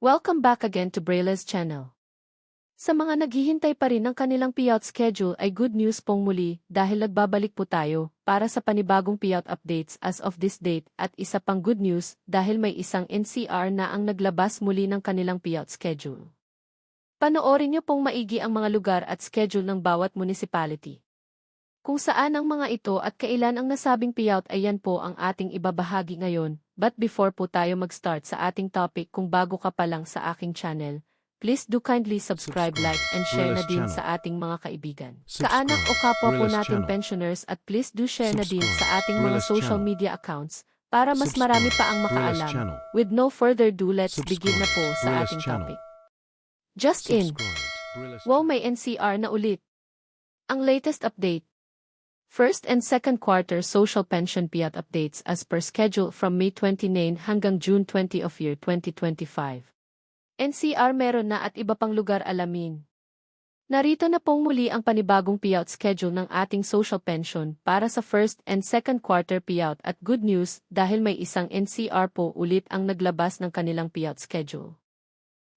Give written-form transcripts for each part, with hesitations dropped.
Welcome back again to Brayla's channel. Sa mga naghihintay pa rin ng kanilang payout schedule ay good news pong muli dahil nagbabalik po tayo para sa panibagong payout updates as of this date at isa pang good news dahil may isang NCR na ang naglabas muli ng kanilang payout schedule. Panoorin niyo pong maigi ang mga lugar at schedule ng bawat municipality. Kung saan ang mga ito at kailan ang nasabing payout ay yan po ang ating ibabahagi ngayon. But before po tayo mag-start sa ating topic, kung bago ka pa lang sa aking channel, please do kindly subscribe, like, and share na din sa ating mga kaibigan. Kaanak o kapwa po natin pensioners at please do share na din sa ating mga social media accounts para mas marami pa ang makaalam. With no further ado, let's begin na po sa ating topic. Just in. Wow, may NCR na ulit. Ang latest update. First and second quarter social pension payout updates as per schedule from May 29 hanggang June 20 of year 2025. NCR meron na at iba pang lugar alamin. Narito na pong muli ang panibagong payout schedule ng ating social pension para sa first and second quarter payout at good news dahil may isang NCR po ulit ang naglabas ng kanilang payout schedule.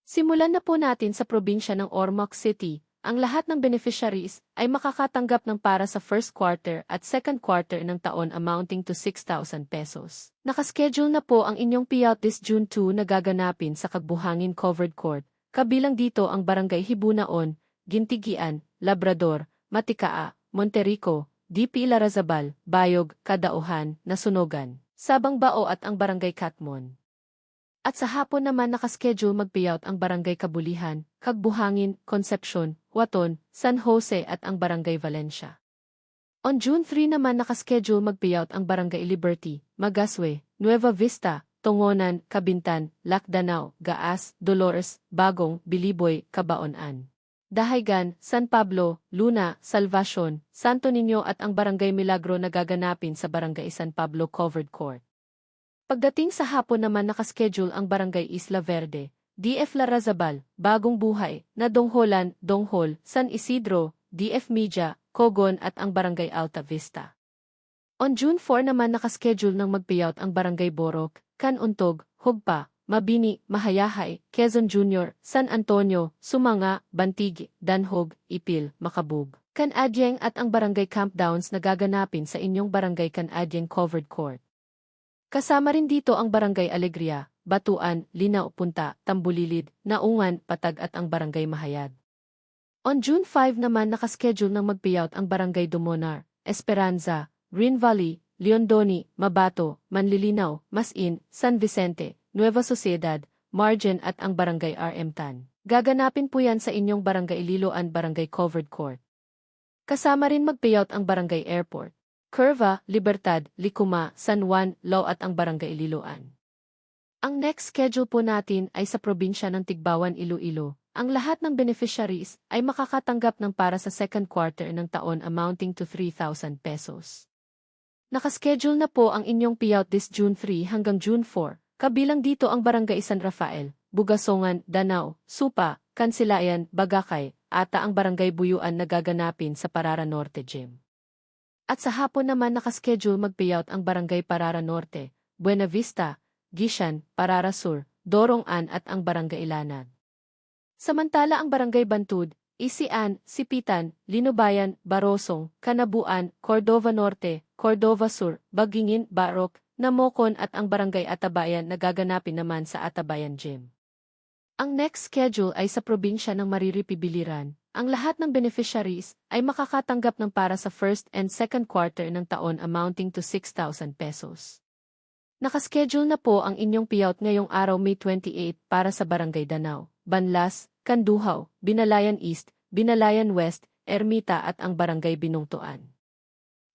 Simulan na po natin sa probinsya ng Ormoc City. Ang lahat ng beneficiaries ay makakatanggap ng para sa first quarter at second quarter ng taon amounting to 6,000 pesos. Nakaschedule na po ang inyong payout this June 2 na gaganapin sa Kagbuhangin Covered Court, kabilang dito ang Barangay Hibunaon, Gintigian, Labrador, Matikaa, Monterico, DP Larazabal, Bayog, Kadauhan, Nasunogan, Sabang Bao at ang Barangay Catmon. At sa hapon naman nakaschedule mag-payout ang Barangay Kabulihan, Kagbuhangin, Concepcion, Waton, San Jose at ang Barangay Valencia. On June 3 naman nakaschedule mag-payout ang Barangay Liberty, Magaswe, Nueva Vista, Tongonan, Cabintan, Lacdanao, Gaas, Dolores, Bagong, Biliboy, Cabaonan, Dahaygan, San Pablo, Luna, Salvacion, Santo Niño at ang Barangay Milagro na gaganapin sa Barangay San Pablo Covered Court. Pagdating sa hapon naman nakaschedule ang Barangay Isla Verde, DF Larazabal, Bagong Buhay, Nadongholan, Donghol, San Isidro, DF Media, Cogon at ang Barangay Alta Vista. On June 4 naman nakaschedule ng mag-payout ang Barangay Borok, Canuntog, Hugpa, Mabini, Mahayahay, Quezon Junior, San Antonio, Sumanga, Bantig, Danhog, Ipil, Makabug, Canadyeng at ang Barangay Camp Downs na gaganapin sa inyong Barangay Canadyeng Covered Court. Kasama rin dito ang Barangay Alegria, Batuan, Linao Punta, Tambulilid, Naungan, Patag at ang Barangay Mahayad. On June 5 naman nakaschedule ng mag-payout ang Barangay Dumonar, Esperanza, Green Valley, Leondoni, Mabato, Manlilinaw, Masin, San Vicente, Nueva Sociedad, Margen at ang Barangay RM Tan. Gaganapin po yan sa inyong Barangay Ililoan Barangay Covered Court. Kasama rin mag-payout ang Barangay Airport, Curva, Libertad, Licuma, San Juan, Lao at ang Barangay Ililoan. Ang next schedule po natin ay sa probinsya ng Tigbawan, Iloilo. Ang lahat ng beneficiaries ay makakatanggap ng para sa second quarter ng taon amounting to 3,000 pesos. Nakaschedule na po ang inyong payout this June 3 hanggang June 4, kabilang dito ang Barangay San Rafael, Bugasongan, Danao, Supa, Kansilayan, Bagakay, at ang Barangay Buyuan na gaganapin sa Parara Norte Gym. At sa hapon naman nakaschedule mag-payout ang Barangay Parara Norte, Buena Vista, Gishan, Parara Sur, Dorong-an at ang Barangay Ilanad. Samantala ang Barangay Bantud, Isian, Sipitan, Linubayan, Barosong, Kanabuan, Cordova Norte, Cordova Sur, Bagingin, Barok, Namokon at ang Barangay Atabayan na gaganapin naman sa Atabayan Gym. Ang next schedule ay sa probinsya ng Mariripi Biliran. Ang lahat ng beneficiaries ay makakatanggap ng para sa first and second quarter ng taon amounting to 6,000 pesos. Nakaschedule na po ang inyong payout ngayong araw May 28 para sa Barangay Danao, Banlas, Kanduhaw, Binalayan East, Binalayan West, Ermita at ang Barangay Binungtuan.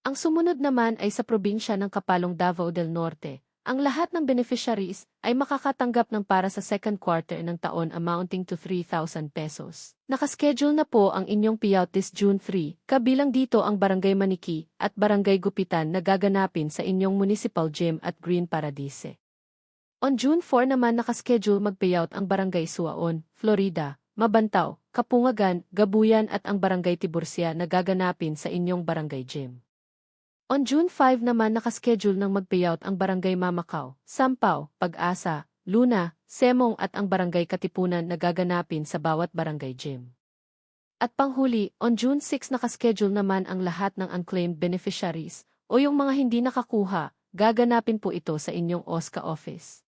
Ang sumunod naman ay sa probinsya ng Kapalong Davao del Norte. Ang lahat ng beneficiaries ay makakatanggap ng para sa second quarter ng taon amounting to 3,000 pesos. Nakaschedule na po ang inyong payout this June 3, kabilang dito ang Barangay Maniki at Barangay Gupitan na gaganapin sa inyong Municipal Gym at Green Paradise. On June 4 naman nakaschedule mag-payout ang Barangay Suaon, Florida, Mabantaw, Kapungagan, Gabuyan at ang Barangay Tiburcia na gaganapin sa inyong Barangay Gym. On June 5 naman nakaschedule ng mag-payout ang Barangay Mamakaw, Sampaw, Pag-asa, Luna, Semong at ang barangay Katipunan na gaganapin sa bawat barangay gym. At panghuli, on June 6 nakaschedule naman ang lahat ng unclaimed beneficiaries o yung mga hindi nakakuha, gaganapin po ito sa inyong OSCA office.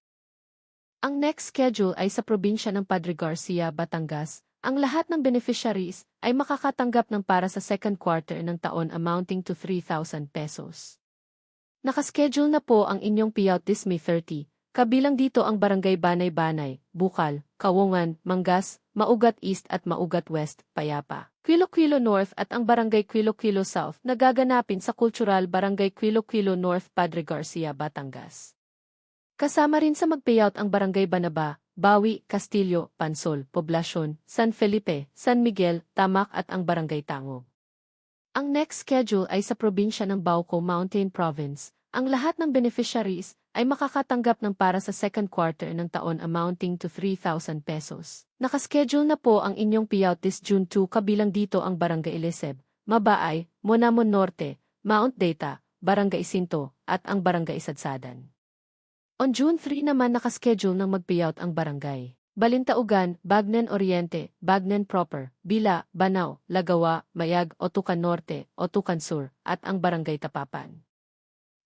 Ang next schedule ay sa probinsya ng Padre Garcia, Batangas. Ang lahat ng beneficiaries ay makakatanggap ng para sa second quarter ng taon amounting to 3,000 pesos. Nakaschedule na po ang inyong payout this May 30, kabilang dito ang Barangay Banay-Banay, Bukal, Kawungan, Mangas, Maugat East at Maugat West, Payapa, Quilo-Quilo North at ang Barangay Quilo-Quilo South na gaganapin sa Cultural Barangay Quilo-Quilo North, Padre Garcia, Batangas. Kasama rin sa mag-payout ang Barangay Banaba, Bawi, Castillo, Pansol, Poblacion, San Felipe, San Miguel, Tamac at ang Barangay Tango. Ang next schedule ay sa probinsya ng Bauco Mountain Province. Ang lahat ng beneficiaries ay makakatanggap ng para sa second quarter ng taon amounting to 3,000 pesos. Nakaschedule na po ang inyong payout this June 2 kabilang dito ang Barangay Ileseb, Mabaay, Monamon Norte, Mount Data, Barangay Sinto, at ang Barangay Sadsadan. On June 3 naman nakaschedule ng mag-payout ang barangay Balintaugan, Bagnen Oriente, Bagnen Proper, Bila, Banao, Lagawa, Mayag, Otucan Norte, Otucan Sur, at ang Barangay Tapapan.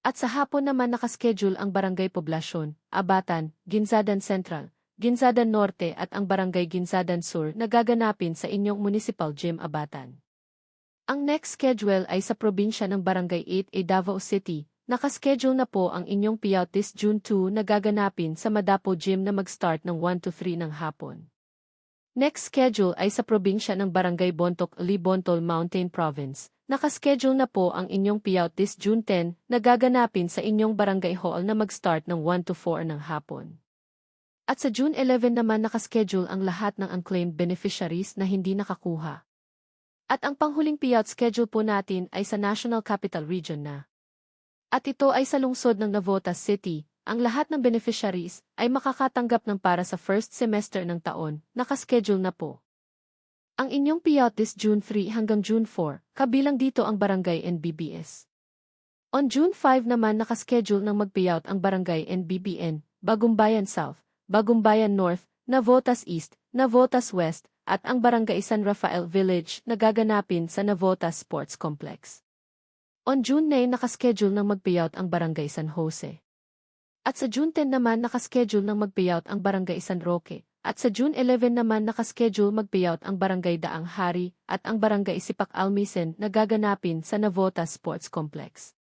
At sa hapon naman nakaschedule ang Barangay Poblacion, Abatan, Ginzadan Central, Ginzadan Norte at ang Barangay Ginzadan Sur na gaganapin sa inyong Municipal Gym Abatan. Ang next schedule ay sa probinsya ng Barangay 8A Davao City. Nakaschedule na po ang inyong payout this June 2 na gaganapin sa Madapo Gym na mag-start ng 1 to 3 ng hapon. Next schedule ay sa probinsya ng Barangay Bontoc, Libontol Mountain Province. Nakaschedule na po ang inyong payout this June 10 na gaganapin sa inyong Barangay Hall na mag-start ng 1 to 4 ng hapon. At sa June 11 naman nakaschedule ang lahat ng unclaimed beneficiaries na hindi nakakuha. At ang panghuling payout schedule po natin ay sa National Capital Region na. At ito ay sa lungsod ng Navotas City. Ang lahat ng beneficiaries ay makakatanggap ng para sa first semester ng taon, nakaschedule na po. Ang inyong payout this June 3 hanggang June 4, kabilang dito ang Barangay NBBS. On June 5 naman nakaschedule ng mag-payout ang Barangay NBBN, Bagumbayan South, Bagumbayan North, Navotas East, Navotas West, at ang Barangay San Rafael Village na gaganapin sa Navotas Sports Complex. On June 9 nakaschedule ng mag-payout ang Barangay San Jose. At sa June 10 naman nakaschedule ng mag-payout ang Barangay San Roque. At sa June 11 naman nakaschedule mag-payout ang Barangay Daang Hari at ang Barangay Sipak Almisen na gaganapin sa Navotas Sports Complex.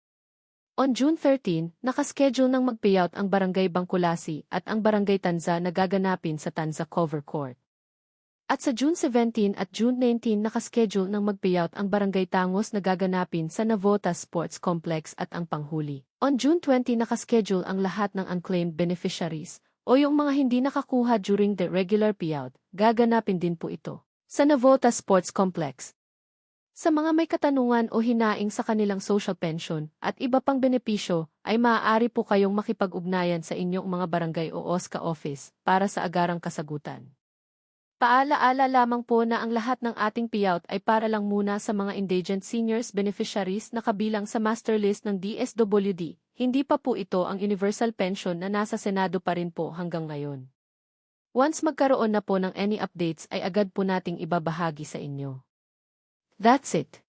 On June 13, nakaschedule ng mag-payout ang Barangay Bangkulasi at ang Barangay Tanza na gaganapin sa Tanza Cover Court. At sa June 17 at June 19 nakaschedule ng mag-payout ang Barangay Tangos na gaganapin sa Navotas Sports Complex at ang panghuli. On June 20 nakaschedule ang lahat ng unclaimed beneficiaries o yung mga hindi nakakuha during the regular payout, gaganapin din po ito sa Navotas Sports Complex. Sa mga may katanungan o hinaing sa kanilang social pension at iba pang benepisyo, ay maaari po kayong makipag-ugnayan sa inyong mga barangay o OSCA office para sa agarang kasagutan. Paalaala lamang po na ang lahat ng ating payout ay para lang muna sa mga indigent seniors beneficiaries na kabilang sa master list ng DSWD. Hindi pa po ito ang universal pension na nasa Senado pa rin po hanggang ngayon. Once magkaroon na po ng any updates ay agad po nating ibabahagi sa inyo. That's it.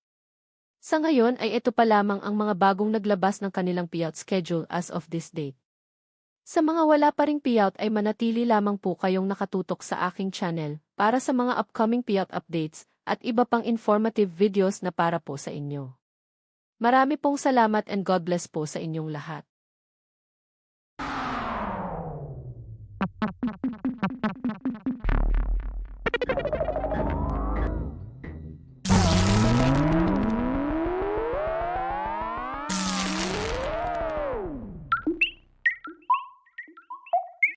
Sa ngayon ay ito pa lamang ang mga bagong naglabas ng kanilang payout schedule as of this date. Sa mga wala pa ring payout ay manatili lamang po kayong nakatutok sa aking channel para sa mga upcoming payout updates at iba pang informative videos na para po sa inyo. Marami pong salamat and God bless po sa inyong lahat.